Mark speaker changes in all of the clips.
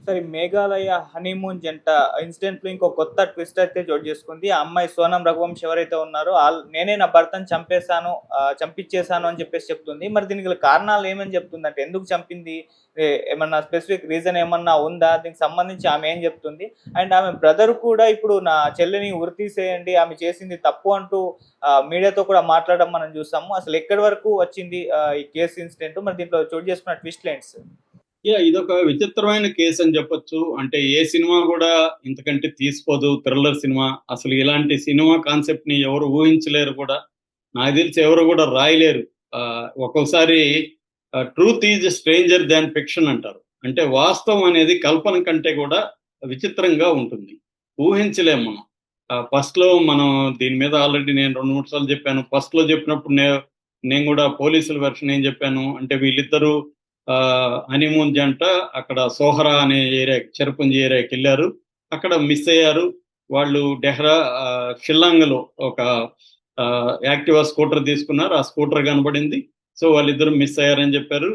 Speaker 1: సరే, మేఘాలయ హనీమూన్ జంట ఇన్సిడెంట్‌లో ఇంకో కొత్త ట్విస్ట్ అయితే చోటు చేసుకుంది. ఆ అమ్మాయి సోనం రఘువంశ్ ఎవరైతే ఉన్నారో నేనే నా భర్తను చంపేసాను, చంపిచ్చేసాను అని చెప్పేసి చెప్తుంది. మరి దీనికి గల కారణాలు ఏమని చెప్తుందంటే ఎందుకు చంపింది? ఏమన్నా స్పెసిఫిక్ రీజన్ ఏమన్నా ఉందా? దీనికి సంబంధించి ఆమె ఏం చెప్తుంది? అండ్ ఆమె బ్రదర్ కూడా ఇప్పుడు నా చెల్లిని ఉరి తీసేయండి, ఆమె చేసింది తప్పు అంటూ మీడియాతో కూడా మాట్లాడడం మనం చూసాము. అసలు ఎక్కడి వరకు వచ్చింది ఈ కేస్ ఇన్సిడెంట్? మరి దీంట్లో చోటు చేసుకున్న ట్విస్ట్‌లేంటి సార్?
Speaker 2: ఇదొక విచిత్రమైన కేసు అని చెప్పొచ్చు. అంటే ఏ సినిమా కూడా ఇంతకంటే తీసిపోదు. Thriller cinema. అసలు ఇలాంటి సినిమా కాన్సెప్ట్ ని ఎవరు ఊహించలేరు కూడా. నాకు తెలిసి ఎవరు కూడా రాయలేరు. ఒక్కోసారి truth is stranger than fiction అంటారు. అంటే వాస్తవం అనేది కల్పన కంటే కూడా విచిత్రంగా ఉంటుంది. ఊహించలేం మనం. ఫస్ట్ లో మనం దీని మీద ఆల్రెడీ నేను 2, 3 సార్లు చెప్పాను. ఫస్ట్ లో చెప్పినప్పుడు నేను కూడా పోలీసుల వెర్షన్ ఏం చెప్పాను అంటే వీళ్ళిద్దరూ హనీమూన్ జంట అక్కడ సోహరా అనే ఏరియా, చెరపుంజి ఏరియాకి వెళ్ళారు. అక్కడ మిస్ అయ్యారు. వాళ్ళు షిల్లాంగ్ లో ఒక యాక్టివా స్కూటర్ తీసుకున్నారు. ఆ స్కూటర్ కనబడింది. సో వాళ్ళిద్దరు మిస్ అయ్యారని చెప్పారు.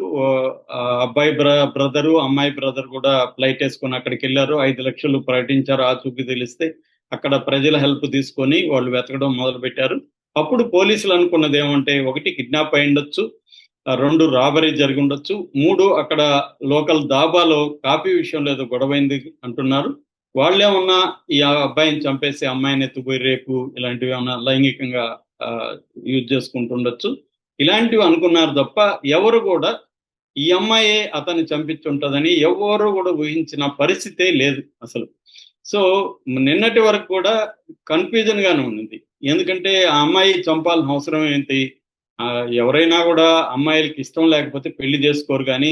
Speaker 2: అబ్బాయి బ్రదరు, అమ్మాయి బ్రదర్ కూడా ఫ్లైట్ వేసుకొని అక్కడికి వెళ్ళారు. 5 లక్షలు ప్రకటించారు ఆచూకీ తెలిస్తే. అక్కడ ప్రజల హెల్ప్ తీసుకొని వాళ్ళు వెతకడం మొదలు పెట్టారు. అప్పుడు పోలీసులు అనుకున్నది ఏమంటే, 1 కిడ్నాప్ అయి ఉండొచ్చు, 2 రాబరీ జరిగి ఉండొచ్చు, 3 అక్కడ లోకల్ దాబాలో కాఫీ విషయంలో ఏదో గొడవైంది అంటున్నారు. వాళ్ళేమన్నా ఈ అబ్బాయిని చంపేసి అమ్మాయిని ఎత్తుపోయి రేపు ఇలాంటివి ఏమన్నా లైంగికంగా యూజ్ చేసుకుంటుండొచ్చు, ఇలాంటివి అనుకున్నారు తప్ప ఎవరు కూడా ఈ అమ్మాయే అతన్ని చంపించుంటదని ఎవరు కూడా ఊహించిన పరిస్థితే లేదు అసలు. సో నిన్నటి వరకు కూడా కన్ఫ్యూజన్ గానే ఉంది. ఎందుకంటే ఆ అమ్మాయి చంపాల్సిన అవసరం ఏంటి? ఎవరైనా కూడా అమ్మాయిలకి ఇష్టం లేకపోతే పెళ్లి చేసుకోరు. కానీ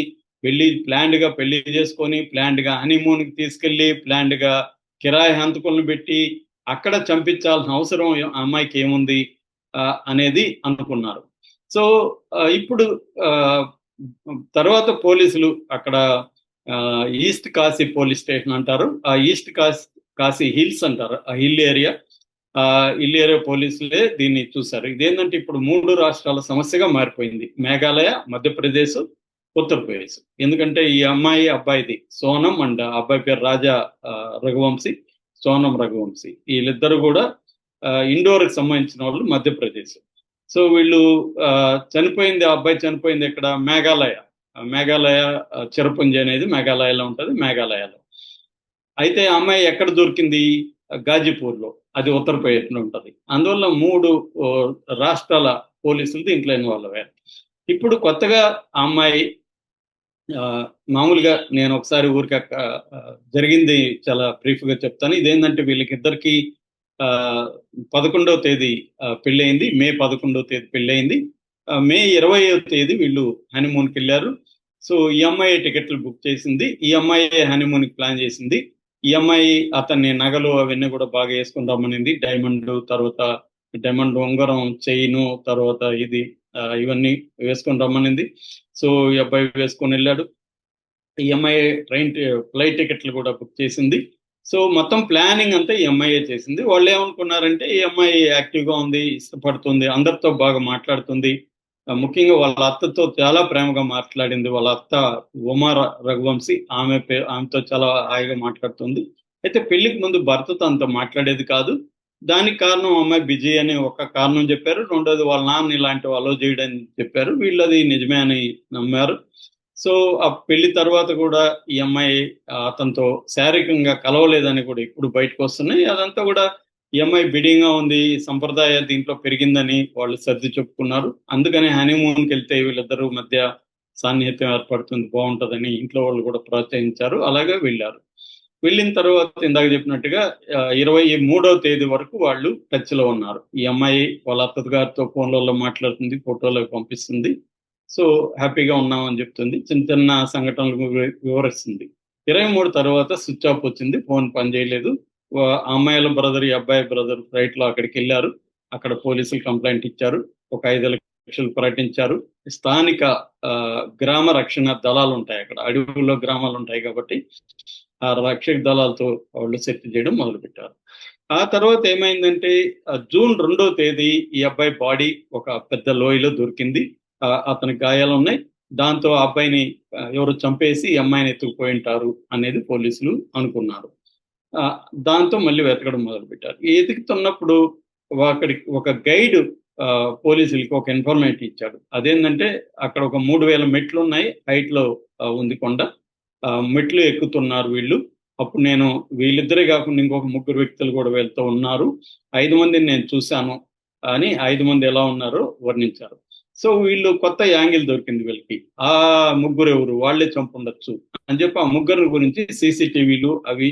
Speaker 2: ప్లాన్డ్ గా పెళ్లి చేసుకొని, ప్లాన్డ్ గా హనీమూన్ కి తీసుకెళ్లి, ప్లాన్డ్ గా కిరాయి హంతకులను పెట్టి అక్కడ చంపించాల్సిన అవసరం అమ్మాయికి ఏముంది అనేది అనుకున్నారు. సో ఇప్పుడు తర్వాత పోలీసులు అక్కడ ఈస్ట్ కాశీ పోలీస్ స్టేషన్ అంటారు, ఆ ఈస్ట్ కాశీ హిల్స్ అంటారు, ఆ హిల్ ఏరియా పోలీసులే దీన్ని చూశారు. ఇదేంటంటే ఇప్పుడు 3 రాష్ట్రాల సమస్యగా మారిపోయింది. మేఘాలయ, మధ్యప్రదేశ్, ఉత్తరప్రదేశ్. ఎందుకంటే ఈ అమ్మాయి అబ్బాయిది సోనం అండ్ అబ్బాయి పేరు రాజా రఘువంశీ, సోనం రఘువంశీ. వీళ్ళిద్దరు కూడా ఇండోర్కి సంబంధించిన వాళ్ళు మధ్యప్రదేశ్. సో వీళ్ళు చనిపోయింది, ఆ అబ్బాయి చనిపోయింది ఇక్కడ మేఘాలయ చిరపుంజి అనేది మేఘాలయలో ఉంటుంది, మేఘాలయలో. అయితే ఆ అమ్మాయి ఎక్కడ దొరికింది? గాజీపూర్లో, అది ఉత్తరప్రదేశ్లో ఉంటుంది. అందువల్ల 3 రాష్ట్రాల పోలీసులు దీంట్లో ఇన్వాల్వ్ అయ్యారు. ఇప్పుడు కొత్తగా ఆ అమ్మాయి మామూలుగా నేను ఒకసారి ఊరికి జరిగింది చాలా బ్రీఫ్గా చెప్తాను. ఇదేంటంటే వీళ్ళకిద్దరికి 11వ తేదీ పెళ్ళయింది. మే 11వ తేదీ పెళ్ళయింది. మే 20వ తేదీ వీళ్ళు హనీమూన్కి వెళ్ళారు. సో ఈ అమ్మాయి టికెట్లు బుక్ చేసింది, ఈ అమ్మాయి హనీమూన్కి ప్లాన్ చేసింది. ఈ అమ్మాయి అతన్ని నగలు అవన్నీ కూడా బాగా వేసుకుని రమ్మనింది. డైమండ్ ఉంగరం, చైను, తర్వాత ఇవన్నీ వేసుకొని రమ్మనింది. సో ఈ అబ్బాయి వేసుకొని వెళ్ళాడు. ఈ అమ్మాయి ఫ్లైట్ టికెట్లు కూడా బుక్ చేసింది. సో మొత్తం ప్లానింగ్ అంతా ఈ అమ్మాయి చేసింది. వాళ్ళు ఏమనుకున్నారంటే ఈ అమ్మాయి యాక్టివ్గా ఉంది, ఇష్టపడుతుంది, అందరితో బాగా మాట్లాడుతుంది, ముఖ్యంగా వాళ్ళ అత్తతో చాలా ప్రేమగా మాట్లాడింది. వాళ్ళ అత్త ఉమా రఘువంశీ, ఆమెతో చాలా హాయిగా మాట్లాడుతుంది. అయితే పెళ్లికి ముందు భర్తతో అంత మాట్లాడేది కాదు. దానికి కారణం అమ్మాయి బిజీ అని ఒక కారణం చెప్పారు. రెండోది వాళ్ళ నాన్న ఇలాంటివి అలో చేయడని చెప్పారు. వీళ్ళు అది నిజమే అని నమ్మారు. సో ఆ పెళ్లి తర్వాత కూడా ఈ అమ్మాయి అతనితో శారీరకంగా కలవలేదని కూడా ఇప్పుడు బయటకు వస్తున్నాయి. అదంతా కూడా ఈ అమ్మాయి బిడింగ్ గా ఉంది, సంప్రదాయ దీంట్లో పెరిగిందని వాళ్ళు సర్ది చెప్పుకున్నారు. అందుకని హనీమూన్కి వెళ్తే వీళ్ళిద్దరూ మధ్య సాన్నిహిత్యం ఏర్పడుతుంది, బాగుంటుందని ఇంట్లో వాళ్ళు కూడా ప్రోత్సహించారు. అలాగే వెళ్ళారు. వెళ్ళిన తర్వాత ఇందాక చెప్పినట్టుగా 23వ తేదీ వరకు వాళ్ళు టచ్ లో ఉన్నారు. ఈ అమ్మాయి వాళ్ళ అత్తగారితో ఫోన్లలో మాట్లాడుతుంది, ఫోటోలకు పంపిస్తుంది. సో హ్యాపీగా ఉన్నామని చెప్తుంది, చిన్న చిన్న సంఘటనలు వివరిస్తుంది. 23 తర్వాత స్విచ్ ఆఫ్ వచ్చింది, ఫోన్ పనిచేయలేదు. అమ్మాయిల బ్రదర్, ఈ అబ్బాయి బ్రదర్ ఫ్లైట్ లో అక్కడికి వెళ్ళారు. అక్కడ పోలీసులు కంప్లైంట్ ఇచ్చారు, ఒక 5 లక్షలు ప్రకటించారు. స్థానిక గ్రామ రక్షణ దళాలు ఉంటాయి, అక్కడ అడవుల్లో గ్రామాలు ఉంటాయి కాబట్టి ఆ రక్షక దళాలతో వాళ్ళు సెర్చ్ చేయడం మొదలుపెట్టారు. ఆ తర్వాత ఏమైందంటే జూన్ 2వ తేదీ ఈ అబ్బాయి బాడీ ఒక పెద్ద లోయలో దొరికింది. అతని గాయాలు ఉన్నాయి. దాంతో ఆ అబ్బాయిని ఎవరు చంపేసి ఈ అమ్మాయిని ఎత్తుకుపోయి ఉంటారు అనేది పోలీసులు అనుకున్నారు. ఆ, దాంతో మళ్ళీ వెతకడం మొదలుపెట్టారు. ఈ ఎతుకుతున్నప్పుడు అక్కడికి ఒక గైడ్ పోలీసులకి ఒక ఇన్ఫర్మేషన్ ఇచ్చాడు. అదేంటంటే అక్కడ ఒక 3000 మెట్లు ఉన్నాయి, హైట్ లో ఉంది కొండ. మెట్లు ఎక్కుతున్నారు వీళ్ళు. అప్పుడు నేను వీళ్ళిద్దరే కాకుండా ఇంకొక 3 వ్యక్తులు కూడా వీళ్ళతో ఉన్నారు. 5 మందిని నేను చూశాను అని 5 మంది ఎలా ఉన్నారో వర్ణించారు. సో వీళ్ళు కొత్త యాంగిల్ దొరికింది వీళ్ళకి. ఆ ముగ్గురు ఎవరు, వాళ్ళే చంపుండొచ్చు అని చెప్పి ఆ ముగ్గురు గురించి సీసీటీవీలు అవి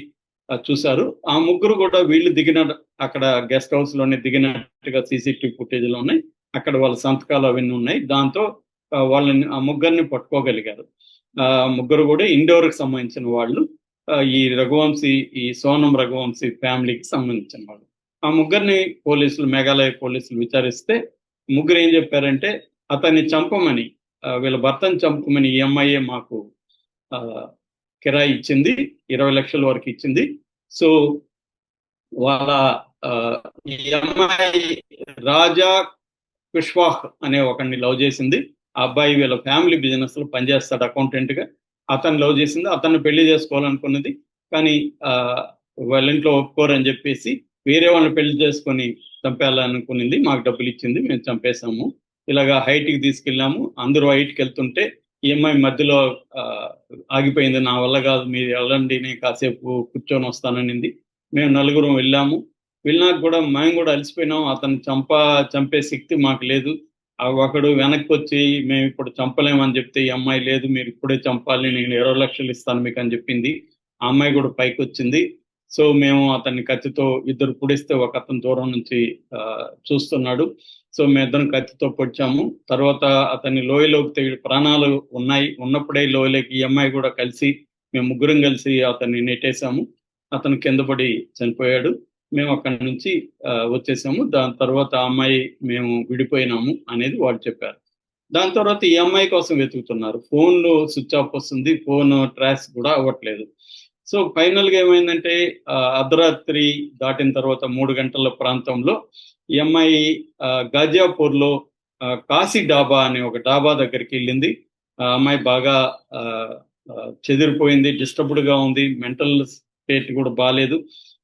Speaker 2: చూశారు. ఆ ముగ్గురు కూడా వీళ్ళు దిగిన అక్కడ గెస్ట్ హౌస్ లోనే దిగినట్టుగా సీసీటీవీ ఫుటేజ్ లో ఉన్నాయి. అక్కడ వాళ్ళ సంతకాలు అవన్నీ ఉన్నాయి. దాంతో వాళ్ళని ఆ ముగ్గురిని పట్టుకోగలిగారు. ముగ్గురు కూడా ఇండోర్ కి సంబంధించిన వాళ్ళు. ఈ రఘువంశీ, ఈ సోనం రఘువంశీ ఫ్యామిలీకి సంబంధించిన వాళ్ళు. ఆ ముగ్గురిని పోలీసులు, మేఘాలయ పోలీసులు విచారిస్తే ముగ్గురు ఏం చెప్పారంటే అతన్ని చంపమని, వీళ్ళ భర్తని చంపమని ఈ అమ్మాయే మాకు కిరాయి ఇచ్చింది, 20 లక్షల వరకు ఇచ్చింది. సో వాళ్ళ ఈ అమ్మాయి రాజా కుష్వాహ్ అనే ఒకరిని లవ్ చేసింది. ఆ అబ్బాయి వీళ్ళ ఫ్యామిలీ బిజినెస్ లో పనిచేస్తాడు అకౌంటెంట్ గా. అతను లవ్ చేసింది, అతన్ని పెళ్లి చేసుకోవాలనుకున్నది. కానీ వాళ్ళ ఇంట్లో ఒప్పుకోరని చెప్పేసి వేరే వాళ్ళని పెళ్లి చేసుకొని చంపేయాలనుకునింది. మాకు డబ్బులు ఇచ్చింది, మేము చంపేశాము. ఇలాగా హైట్కి తీసుకెళ్ళాము. అందరూ హైట్కి వెళ్తుంటే ఈ అమ్మాయి మధ్యలో ఆగిపోయింది. నా వల్ల కాదు, మీరు వెళ్ళండి, నేను కాసేపు కూర్చొని వస్తాననింది. మేము నలుగురం వెళ్ళాము. వెళ్ళినాక కూడా మేము కూడా అలసిపోయినాం. అతను చంపే శక్తి మాకు లేదు. ఒకడు వెనక్కి వచ్చి మేము ఇప్పుడు చంపలేమని చెప్తే ఈ అమ్మాయి లేదు, మీరు ఇప్పుడే చంపాలి, నేను 20 లక్షలు ఇస్తాను మీకు అని చెప్పింది. ఆ అమ్మాయి కూడా పైకి వచ్చింది. సో మేము అతన్ని కత్తితో, ఇద్దరు పుడిస్తే ఒక అతను దూరం నుంచి చూస్తున్నాడు. సో మేమిద్దరం కత్తితో పొడిచాము. తర్వాత అతన్ని లోయలోకి ప్రాణాలు ఉన్నప్పుడే లోయలోకి ఈ అమ్మాయి కూడా కలిసి, మేము ముగ్గురం కలిసి అతన్ని నెట్టేశాము. అతను కింద పడి చనిపోయాడు. మేము అక్కడి నుంచి వచ్చేసాము. దాని తర్వాత ఆ అమ్మాయి, మేము విడిపోయినాము అనేది వాళ్ళు చెప్పారు. దాని తర్వాత ఈ అమ్మాయి కోసం వెతుకుతున్నారు. ఫోన్లో స్విచ్ ఆఫ్ వస్తుంది, ఫోన్ ట్రాక్స్ కూడా అవ్వట్లేదు. సో ఫైనల్ గా ఏమైందంటే అర్ధరాత్రి దాటిన తర్వాత 3 గంటల ప్రాంతంలో ఈ అమ్మాయి గాజియాపూర్ లో కాశీ డాబా అనే ఒక డాబా దగ్గరికి వెళ్ళింది. ఆ అమ్మాయి బాగా చెదిరిపోయింది, డిస్టర్బ్డ్ గా ఉంది, మెంటల్ స్టేట్ కూడా బాగాలేదు.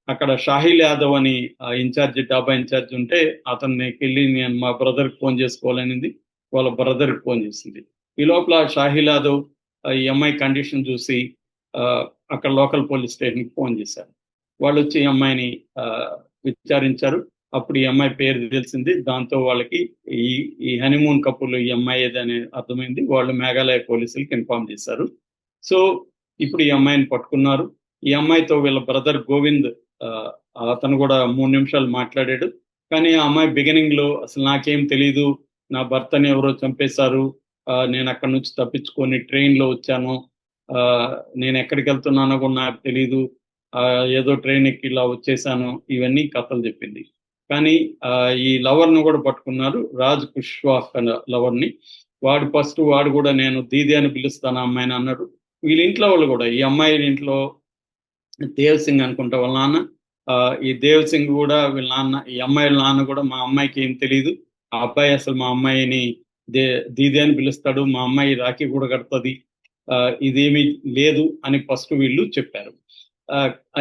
Speaker 2: అక్కడ షాహిల్ యాదవ్ అని ఇన్ఛార్జ్, డాబా ఇన్ఛార్జ్ ఉంటే అతనికి వెళ్ళి నేను మా బ్రదర్కి ఫోన్ చేసుకోవాలనింది. వాళ్ళ బ్రదర్కి ఫోన్ చేసింది. ఈ లోపల షాహిల్ యాదవ్ ఈ అమ్మాయి కండిషన్ చూసి అక్కడ లోకల్ పోలీస్ స్టేషన్కి ఫోన్ చేశారు. వాళ్ళు వచ్చి ఈ అమ్మాయిని విచారించారు. అప్పుడు ఈ అమ్మాయి పేరు తెలిసింది. దాంతో వాళ్ళకి ఈ హనీమూన్ కపుల్ ఈ అమ్మాయి ఏదని అర్థమైంది. వాళ్ళు మేఘాలయ పోలీసులకి ఇన్ఫార్మ్ చేశారు. సో ఇప్పుడు ఈ అమ్మాయిని పట్టుకున్నారు. ఈ అమ్మాయితో వీళ్ళ బ్రదర్ గోవింద్, అతను కూడా 3 నిమిషాలు మాట్లాడాడు. కానీ ఆ అమ్మాయి బిగినింగ్ లో అసలు నాకేం తెలీదు, నా భర్తని ఎవరో చంపేశారు, నేను అక్కడి నుంచి తప్పించుకొని ట్రైన్ లో వచ్చాను, నేను ఎక్కడికి వెళ్తున్నానో కూడా నాకు తెలీదు, ఏదో ట్రైన్ ఎక్కి ఇలా వచ్చేసాను, ఇవన్నీ కథలు చెప్పింది. కానీ ఈ లవర్ ను కూడా పట్టుకున్నారు, రాజ్ కుష్వాహ్ లవర్ ని. వాడు కూడా నేను దీది అని పిలుస్తాను ఆ అమ్మాయిని అన్నాడు. వీళ్ళ ఇంట్లో వాళ్ళు కూడా, ఈ అమ్మాయి ఇంట్లో దేవ్ సింగ్ అనుకుంటా వాళ్ళ నాన్న, ఈ దేవ్ సింగ్ కూడా వీళ్ళ నాన్న, ఈ అమ్మాయి నాన్న కూడా మా అమ్మాయికి ఏం తెలియదు, ఆ అబ్బాయి అసలు మా అమ్మాయిని దీది అని పిలుస్తాడు, మా అమ్మాయి రాఖీ కూడా కడుతుంది, ఇదేమీ లేదు అని ఫస్ట్ వీళ్ళు చెప్పారు.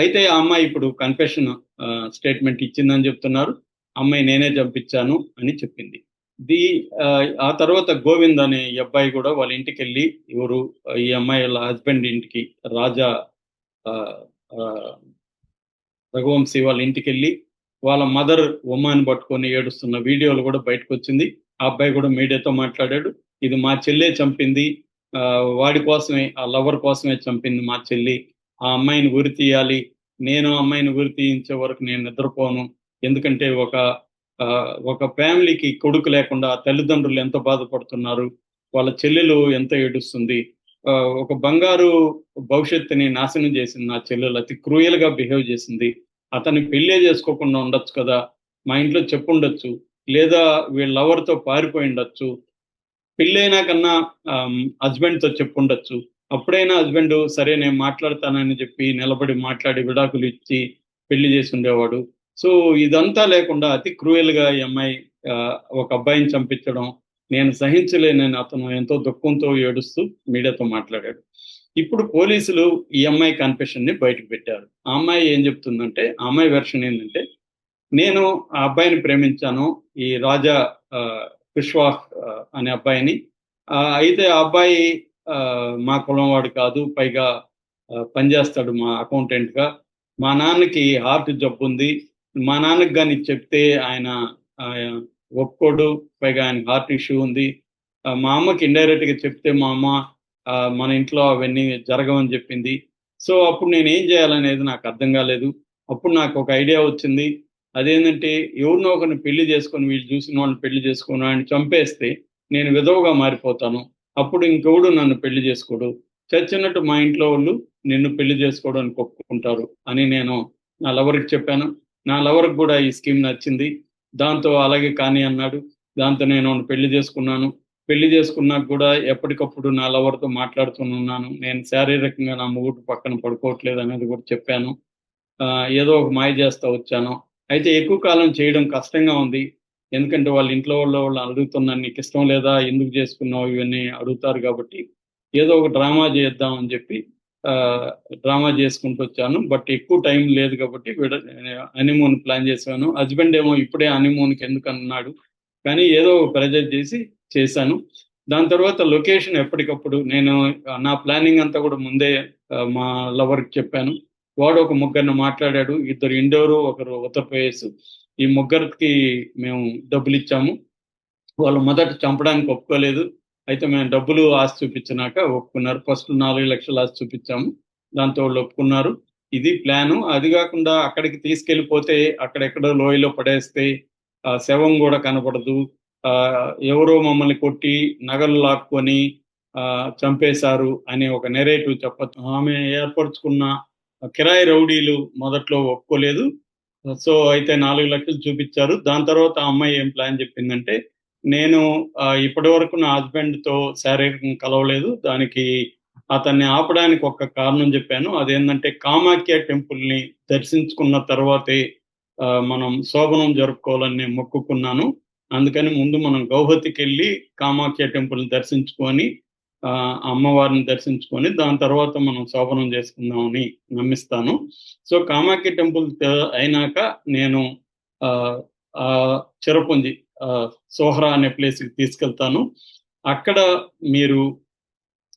Speaker 2: అయితే ఆ అమ్మాయి ఇప్పుడు కన్ఫెషన్ స్టేట్మెంట్ ఇచ్చిందని చెప్తున్నారు. అమ్మాయి నేనే చంపించాను అని చెప్పింది. ఆ తర్వాత గోవింద్ అనే ఈ అబ్బాయి కూడా వాళ్ళ ఇంటికి వెళ్ళి, ఎవరు ఈ అమ్మాయి వాళ్ళ హస్బెండ్ ఇంటికి, రాజా రఘువంశీ వాళ్ళ ఇంటికి వెళ్ళి వాళ్ళ మదర్ ఉమాని పట్టుకొని ఏడుస్తున్న వీడియోలు కూడా బయటకు వచ్చింది. ఆ అబ్బాయి కూడా మీడియాతో మాట్లాడాడు. ఇది మా చెల్లె చంపింది, వాడి కోసమే, ఆ లవర్ కోసమే చంపింది మా చెల్లి. ఆ అమ్మాయిని ఉరి తీయాలి, నేను అమ్మాయిని ఉరి తీయించే వరకు నేను నిద్రపోను. ఎందుకంటే ఒక ఫ్యామిలీకి కొడుకు లేకుండా తల్లిదండ్రులు ఎంత బాధపడుతున్నారు, వాళ్ళ చెల్లెలు ఎంత ఏడుస్తుంది, ఒక బంగారు భవిష్యత్తుని నాశనం చేసింది నా చెల్లెలు, అతి క్రూయల్ గా బిహేవ్ చేసింది. అతన్ని పెళ్ళే చేసుకోకుండా ఉండొచ్చు కదా, మా ఇంట్లో చెప్పుండొచ్చు, లేదా వీళ్ళ లవర్తో పారిపోయి ఉండొచ్చు, పెళ్ళైనా కన్నా హస్బెండ్ తో చెప్పుండొచ్చు. అప్పుడైనా హస్బెండ్ సరే నేను మాట్లాడతానని చెప్పి నిలబడి మాట్లాడి విడాకులు ఇచ్చి పెళ్లి చేసి ఉండేవాడు. సో ఇదంతా లేకుండా అతి క్రూయల్ గా ఈ అమ్మాయి ఒక అబ్బాయిని చంపించడం, నేను సహించలేనని అతను ఎంతో దుఃఖంతో ఏడుస్తూ మీడియాతో మాట్లాడాడు. ఇప్పుడు పోలీసులు ఈ అమ్మాయి కన్ఫెషన్ ని బయటకు పెట్టారు. ఆ అమ్మాయి ఏం చెప్తుందంటే, ఆ అమ్మాయి వెర్షన్ ఏంటంటే, నేను ఆ అబ్బాయిని ప్రేమించాను. ఈ రాజా కుష్వాహ్ అనే అబ్బాయిని. అయితే ఆ అబ్బాయి మా కులం వాడు కాదు. పైగా పనిచేస్తాడు మా అకౌంటెంట్‌గా. మా నాన్నకి హార్ట్ జబ్బుంది. మా నాన్నకి గాని చెప్తే ఆయన ఒప్పుకోడు. పైగా ఆయనకి హార్ట్ ఇష్యూ ఉంది. మా అమ్మకి ఇండైరెక్ట్‌గా చెప్తే మా అమ్మ మన ఇంట్లో అవన్నీ జరగవని చెప్పింది. సో, అప్పుడు నేనేం చేయాలనేది నాకు అర్థం కాలేదు. అప్పుడు నాకొక ఐడియా వచ్చింది. అదేంటంటే ఎవరినో ఒకరిని పెళ్లి చేసుకొని వీళ్ళు చూసిన వాళ్ళని పెళ్లి చేసుకొని ఆయన్ని చంపేస్తే నేను విధవగా మారిపోతాను. అప్పుడు ఇంకెవడు నన్ను పెళ్లి చేసుకోడు. చచ్చినట్టు మా ఇంట్లో వాళ్ళు నిన్ను పెళ్లి చేసుకోవడానికి ఒప్పుకుంటారు అని నేను నా లవర్‌కి చెప్పాను. నా లవర్‌కి కూడా ఈ స్కీమ్ నచ్చింది. దాంతో అలాగే కానీ అన్నాడు. దాంతో నేను వాడిని పెళ్లి చేసుకున్నాను. పెళ్లి చేసుకున్నాక కూడా ఎప్పటికప్పుడు నా లవర్‌తో మాట్లాడుతూనున్నాను. నేను శారీరకంగా నా మొగుడు పక్కన పడుకోవట్లేదు అనేది కూడా చెప్పాను. ఏదో ఒక మాయ చేస్తా వచ్చాను. అయితే ఎక్కువ కాలం చేయడం కష్టంగా ఉంది. ఎందుకంటే వాళ్ళ ఇంట్లో వాళ్ళు అడుగుతున్నారు. "నీకిష్టం లేదా? ఎందుకు చేసుకున్నావు?" ఇవన్నీ అడుగుతారు కాబట్టి, ఏదో ఒక డ్రామా చేద్దాం అని చెప్పి డ్రామా చేసుకుంటూ వచ్చాను. బట్ ఎక్కువ టైం లేదు కాబట్టి హనీమూన్ ప్లాన్ చేశాను. హస్బెండ్ ఏమో ఇప్పుడే హనీమూన్‌కి ఎందుకన్నాడు. కానీ ఏదో ప్రెజర్ చేసి చేశాను. దాని తర్వాత లొకేషన్ ఎప్పటికప్పుడు నేను నా ప్లానింగ్ అంతా కూడా ముందే మా లవర్‌కి చెప్పాను. వాడు ఒక ముగ్గురిని మాట్లాడాడు. ఇద్దరు ఇండోరు, ఒకరు ఉత్తరప్రదేశ్. ఈ ముగ్గురికి మేము డబ్బులిచ్చాము. వాళ్ళు మొదట చంపడానికి ఒప్పుకోలేదు. అయితే మేము డబ్బులు ఆశ చూపించినాక ఒప్పుకున్నారు. ఫస్ట్ 4,00,000 ఆశ చూపించాము. దాంతో వాళ్ళు ఒప్పుకున్నారు. ఇది ప్లాను. అది గాకుండా అక్కడికి తీసుకెళ్ళిపోతే అక్కడెక్కడో లోయలో పడేస్తే శవం గూడా కనపడదు. ఎవరో మమ్మల్ని కొట్టి నగలు లాక్కొని చంపేశారు అనే ఒక నెరేటివ్ చెప్పొచ్చు. ఆమె ఏర్పరుచుకున్న కిరాయి రౌడీలు మొదట్లో ఒప్పుకోలేదు. సో, అయితే 4,00,000 చూపిచ్చారు. దాని తర్వాత ఆ అమ్మాయి ఏం ప్లాన్ చెప్పిందంటే, నేను ఇప్పటివరకు నా హస్బెండ్‌తో శారీరకంగా కలవలేదు. దానికి అతన్ని ఆపడానికి ఒక కారణం చెప్పాను. అదేందంటే కామాఖ్య టెంపుల్‌ని దర్శించుకున్న తర్వాతే మనం శోభనం జరుపుకోవాలని నేను మొక్కుకున్నాను. అందుకని ముందు మనం గౌహతికెళ్ళి కామాఖ్య టెంపుల్‌ని దర్శించుకొని అమ్మవారిని దర్శించుకొని దాని తర్వాత మనం శోభనం చేసుకుందామని నమ్మిస్తాను. సో, కామాఖ్య టెంపుల్ అయినాక నేను ఆహ్, ఆహ్, చిరపుంజి సోహ్రా అనే ప్లేస్‌కి తీసుకెళ్తాను. అక్కడ మీరు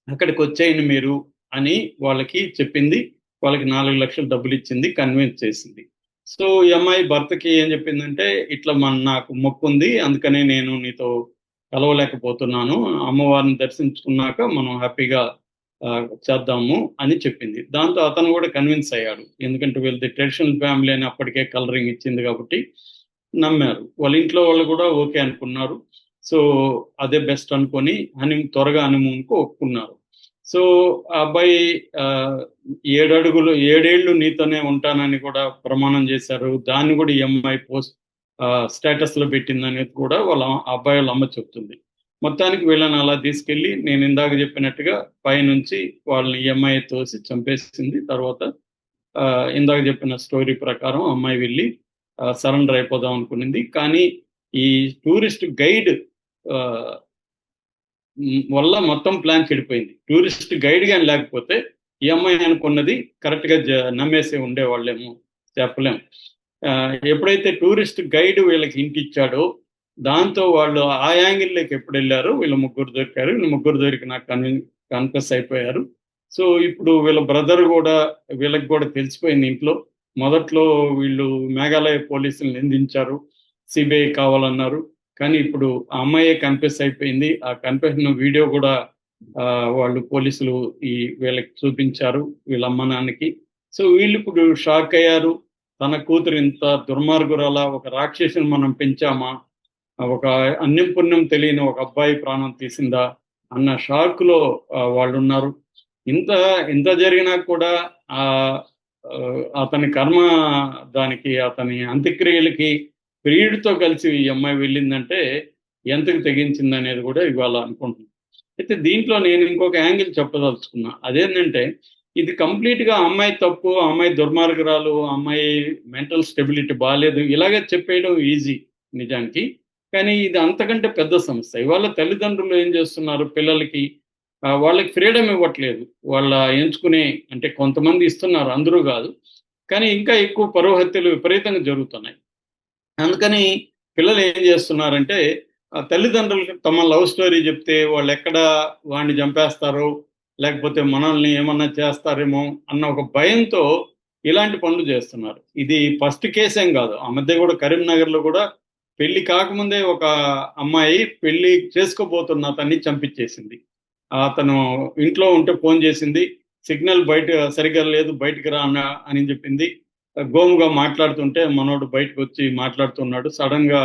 Speaker 2: అక్కడికొచ్చేయండి మీరు అని వాళ్ళకి చెప్పింది. వాళ్ళకి 4,00,000 డబ్బులిచ్చింది. కన్విన్స్ చేసింది. సో, ఈ అమ్మాయి భర్తకి ఏం చెప్పిందంటే, "ఇట్లా నాకు మొక్కుంది. అందుకనే నేను నీతో కలవలేకపోతున్నాను. అమ్మవారిని దర్శించుకున్నాక మనం హ్యాపీగా చేద్దాము" అని చెప్పింది. దాంతో అతను కూడా కన్విన్స్ అయ్యాడు. ఎందుకంటే వీళ్ళది ట్రెడిషనల్ ఫ్యామిలీ అని అప్పటికే కలరింగ్ ఇచ్చింది కాబట్టి నమ్మారు. వాళ్ళ ఇంట్లో వాళ్ళు కూడా ఓకే అనుకున్నారు. సో, అదే బెస్ట్ అనుకోని త్వరగా హనీమూన్‌కి ఒప్పుకున్నారు. సో, ఆ అబ్బాయి ఆహ్, 7 అడుగులు 7 ఏళ్ళు నీతోనే ఉంటానని కూడా ప్రమాణం చేశారు. దాన్ని కూడా ఈ అమ్మాయి స్టేటస్‌లో పెట్టిందనేది కూడా ఆ అబ్బాయి వాళ్ళ అమ్మ చెప్తుంది. మొత్తానికి వీళ్ళని అలా తీసుకెళ్ళి నేను ఇందాక చెప్పినట్టుగా పైనుంచి వాళ్ళని ఈ అమ్మాయి తోసి చంపేసింది. తర్వాత ఇందాక చెప్పిన స్టోరీ ప్రకారం అమ్మాయి వెళ్లి సరెండర్ అయిపోదాం అనుకునింది. కానీ ఈ టూరిస్ట్ గైడ్ ఆహ్, వల్ల మొత్తం ప్లాన్ చెడిపోయింది. టూరిస్ట్ గైడ్ గాని లేకపోతే ఈ అమ్మాయి అనుకున్నది కరెక్ట్‌గా నమ్మేసి ఉండేవాళ్ళేమో చెప్పలేం. ఎప్పుడైతే టూరిస్ట్ గైడ్ వీళ్ళకి హింట్ ఇచ్చాడో, దాంతో వాళ్ళు ఆ యాంగిల్‌లోకి ఎప్పుడెళ్లారో వీళ్ళ ముగ్గురు దొరికారు. వీళ్ళ ముగ్గురు దొరికి నాకు కన్ఫెస్ అయిపోయారు. సో, ఇప్పుడు వీళ్ళ బ్రదర్ గూడా వీళ్ళకి గూడా తెలిసిపోయింది ఇంట్లో. మొదట్లో వీళ్ళు మేఘాలయ పోలీసులు నిందించారు. సీబీఐ కావాలన్నారు. కానీ ఇప్పుడు ఆ అమ్మాయే కన్ఫెస్ అయిపోయింది. ఆ కన్ఫెషన్ వీడియో గూడా వాళ్ళు పోలీసులు వీళ్ళకి చూపించారు. వీళ్ళ అమ్మ, నాన్నకి. సో, వీళ్ళిప్పుడు షాక్ అయ్యారు. తన కూతురు ఇంత దుర్మార్గురాలా, ఒక రాక్షసిని మనం పెంచామా? ఒక అన్యం పుణ్యం తెలియని ఒక అబ్బాయి ప్రాణం తీసిందా? అన్న షాక్‌లో వాళ్ళున్నారు. ఇంత ఇంత జరిగినా కూడా ఆహ్, అతని కర్మ దానికి అతని అంత్యక్రియలకి ప్రియుడితో కలిసి ఈ అమ్మాయి వెళ్ళిందంటే ఎంతకు తెగించిందనేది కూడా ఇవాళ అనుకుంటున్నాను. అయితే దీంట్లో నేను ఇంకొక యాంగిల్ చెప్పదలుచుకున్నా. అదేంటంటే ఇది కంప్లీట్‌గా అమ్మాయి తప్పు, అమ్మాయి దుర్మార్గురాలు, అమ్మాయి మెంటల్ స్టెబిలిటీ బాలేదు. ఇలాగే చెప్పేయడం ఈజీ నిజానికి. కానీ ఇది అంతకంటే పెద్ద సమస్య. ఇవాళ తల్లిదండ్రులు ఏం చేస్తున్నారు, పిల్లలకి వాళ్ళకి ఫ్రీడమ్ ఇవ్వట్లేదు. వాళ్ళ ఎంచుకునే అంటే కొంతమంది ఇస్తున్నారు, అందరూ గాదు. కానీ ఇంకా ఎక్కువ పరువు హత్యలు విపరీతంగా జరుగుతున్నాయి. అందుకని పిల్లలు ఏం చేస్తున్నారంటే, తల్లిదండ్రులకి తమ లవ్ స్టోరీ చెప్తే వాళ్ళెక్కడ వాడిని చంపేస్తారో, లేకపోతే మనల్ని ఏమన్నా చేస్తారేమో అన్న ఒక భయంతో ఇలాంటి పనులు చేస్తున్నారు. ఇది ఫస్ట్ కేసేం గాదు. ఆ మధ్య గూడా కరీంనగర్‌లో గూడా పెళ్లి కాకముందే ఒక అమ్మాయి పెళ్లి చేసుకోబోతున్న అతన్ని చంపించేసింది. అతను ఇంట్లో ఉంటే ఫోను చేసింది. సిగ్నల్ బయట సరిగ్గా లేదు, బయటికి రా అని చెప్పింది. గోముగా మాట్లాడుతుంటే మనోడు బయటకొచ్చి మాట్లాడుతున్నాడు. సడెన్‌గా